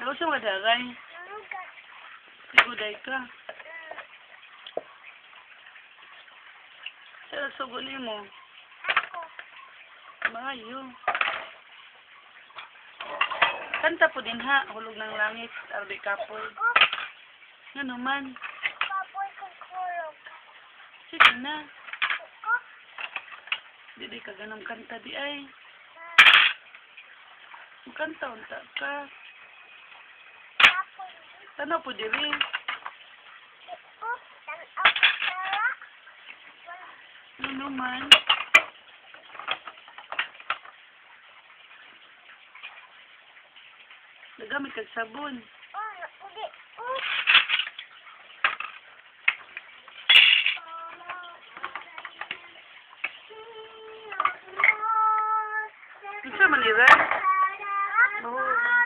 Gusto mo daray? Siguday ka. Sila sugo ni mo. Mayo. Kanta po din ha. Hulog ng langit. Arbi kapoy. Ano man? Kapoy kong kulog. Sige na. Di ka ganang kanta di ay. Kanta unta ka. Tanaw po diri. Ano man? Nagamit kag sabon. Bisa man ira? Oh.